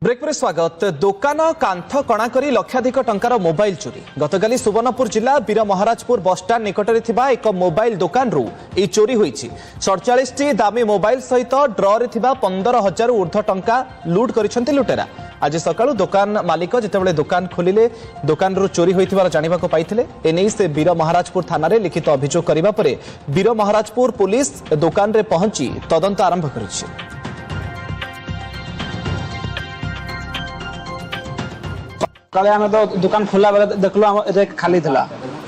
Break पर स्वागत। दुकान कांथ कणा करी लक्षाधिक टंकार मोबाइल चोरी। गतकाली सुवर्णपुर जिला वीर महाराजपुर बसस्टाण्ड निकटरे थिबा एक मोबाइल दुकान रु ए चोरी होईछि। 47 दामी मोबाइल सहित ड्र रे थिबा 15,000 ऊर्ध्व टंका लूट करिसेंति लुटेरा। आज सकाळु दुकान मालिक जेतेबेले दुकान खोलिले दुकान रु चोरी होइथिबार जानिबाको पाइथिले। एनै से वीर महाराजपुर थाना रे लिखित अभियोग करिबा परे वीर महाराजपुर पुलिस दुकान रे पहुंची तदंत आरंभ करिछि। काले आमे तो दुकान खोला बेले देखलो रे खाली थला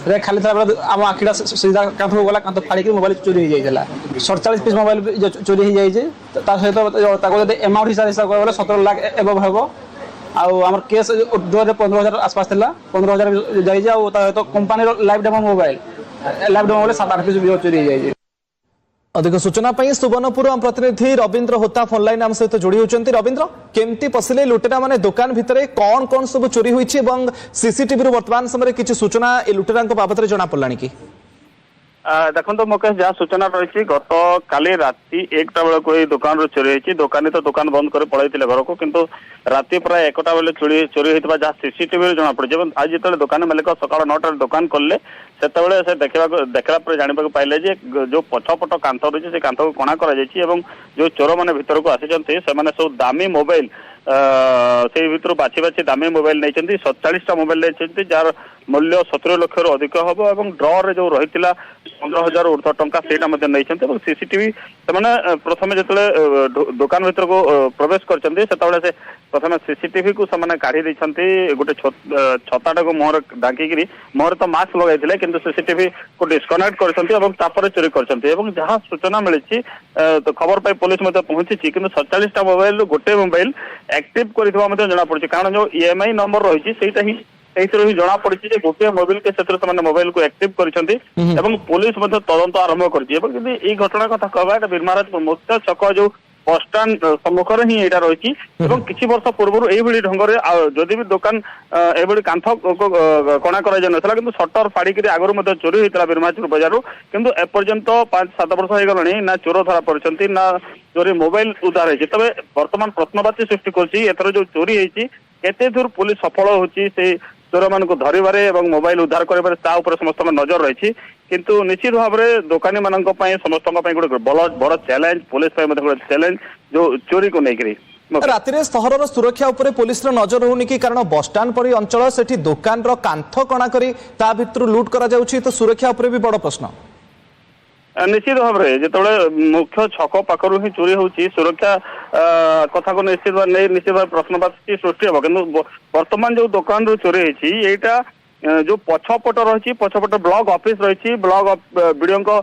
रे खाली थला बेले आम आखिडा सीधा कांथ गला कांथ फाड़ी के मोबाइल चोरी हो जाइला। 47 पीस मोबाइल चोरी हो जाई जे ता सहित ताको जदि अमाउंट हिसाब करे 17 लाख एबव हेबो। आ हमर केस 15,000 आसपास थला 15,000 जाई जे आ ता तो company life demo mobile 7-8 piece चोरी हो जाई जे। अधिक सूचना पाई सुवर्णपुर प्रतिनिधि रविंद्र होता फोन लाइन आम सहित जोड़ी होती। रविंद्र, केमती पशिले लुटेरा माने दुकान भितर कौन कौन सब चोरी होईछि एवं सीसीटीवी वर्तमान समय किछि सूचना ए लुटेरा बाबद जना पड़लानी कि? देखो मुकेश जहाँ सूचना रही गत काली राति 1टा बेले को दुकान रू चोरी होती। दुकानी तो दुकान बंद कर पड़े घर को, किंतु राति प्राय 1टा बेले चोरी होता जहाँ सीसीटीवी जना पड़ी। आज जो दुकान मालिक सकाल 9टा दुकान खोलले से देखला जाना पाइले जो पछपट कांथ रही है कांथ को कणा कर जो चोर मैंने भीतर को आसी सब दामी मोबाइल से भीतर बाछी बाछी दामी मोबाइल नहीं 47टा मोबाइल नहीं जार मूल्य 17 लाख रु अधिक हम और ड्र जो रही 15,000 ऊर्ध्व टंका नहीं। सीसीटीवी से प्रथम जो दुकान भीतर को प्रवेश करते प्रथम सीसीटीवी को काढ़ी गोटे छताटा को मुहर ढांकी मुहर तो मास्क लगे किंतु सीसीटीवी को डिस्कनेक्ट कर चोरी कर जहाँ सूचना मिली तो खबर पाई पुलिस पहुंची कि 47टा मोबाइल गोटे मोबाइल एक्टिव कर जना पड़ी। कारण जो ईएमआई नंबर रही ही जना पड़ी गोटे मोबाइल के मोबाइल को एक्टिव कर पुलिस तदंत आरंभ कर घटना कथा कहवा वीरमहाराजपुर मुख्य छक जो बसस्टाण्ड सम्मुखर ही यहाँ रही किसी वर्ष पूर्व यही ढंग से जदि भी दुकान ये कांथ कणा कर सटर फाड़ी आगुरी चोरी होता वीरमहाराजपुर बजार किंतु एपर्यंत 5-7 वर्ष हो गलानी ना चोर धरा पड़ती ना चोरी मोबाइल उद्धार होती। तबे वर्तमान प्रश्नवाची सृष्टि कर जो चोरी होती केते दूर पुलिस सफल होची से चोर मान धरवे और मोबाइल उद्धार कर समस्त नजर रही किंतु निश्चित भाव में दुकानी मान समस्त गोटे बड़ चैलेंज पुलिस चैलेंज जो चोरी को लेकर राति रे सहर सुरक्षा उपरे पुलिस नजर होनी कि कारण बसस्टाण्ड परी अंचल सेठी दुकान कांथ कणा करी ता भितर लूट करा जाउछि तो सुरक्षा उपरे भी बड़ प्रश्न। निश्चित भाव में जो मुख्य छक पाखर ही चोरी होची सुरक्षा कथा को निश्चित भाव प्रश्नवाची सृष्टि हम कि वर्तमान जो दुकान रू चोरी होती यहाँ जो पछपट रही पछपट ब्लॉक ऑफिस रही ब्लॉक बीडीओ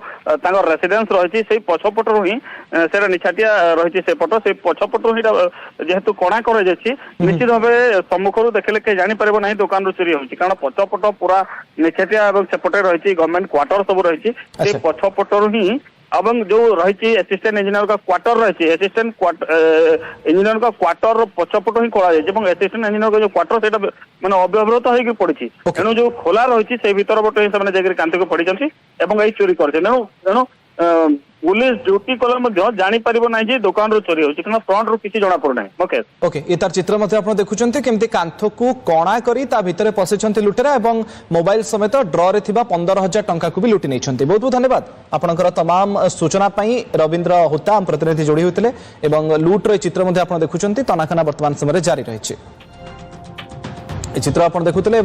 रेसिडेंस रही से पछपट ही से निछाटिया रही से पट से पछपट ही जेहेतु कणा कर निश्चित भाव सम्मुखर देखले कहीं जापर ना दुकान चोरी होती कारण पछपट पूरा निछाटिया सेपटे रही गवर्नमेंट क्वार्टर सब रही पछपट ही और जो रही असिस्टेंट इंजीनियर का क्वार्टर रही असिस्टेंट इंजीनियर का क्वार्टर पछपट ही खोला जाए असिस्टेंट इंजीनियर का जो क्वार्टर से मैंने अव्यवहृत होगी पड़ी तेणु जो खोला रही से भीतर पटे ही कांति को पड़ी यही चोरी कर पुलिस ड्यूटी कले जापर ना दुकान रू चोरी होती फ्रंट रू किसी जना पड़ना मुकेश। ओके ये तार चित्र आप देखुं केमती कांथ को कणा करी ता भितर पशिंट लुटेरा और मोबाइल समेत ड्र रे 15,000 टंका को भी लुटि नहीं। बहुत बहुत धन्यवाद आपनकर तमाम सूचना पाई। रविंद्र होता प्रतिनिधि जोड़ी होते लुट रे चित्र आप देखुं तनाखाना वर्तमान समय जारी रही चित्र आप देखुले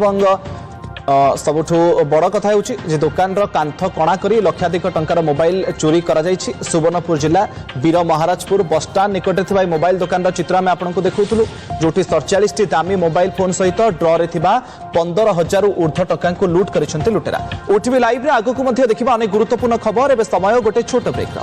सबुठु बड़ कथा होची दुकान कांथ कणा करी लक्षाधिक टंकार मोबाइल चोरी करा जायछि। सुवर्णपुर जिला वीर महाराजपुर बसस्टाण्ड निकटे थिबा मोबाइल दुकान चित्र आम आपको देखुलु जोटी 47 दामी मोबाइल फोन सहित ड्र रे 15,000 ऊर्ध्व टंका को लूट करिसेंति लुटेरा। ओटीवी लाइव रे आगो को देखिबा अनेक गुरुत्वपूर्ण खबर। एबे समय गोटे छोट ब्रेक।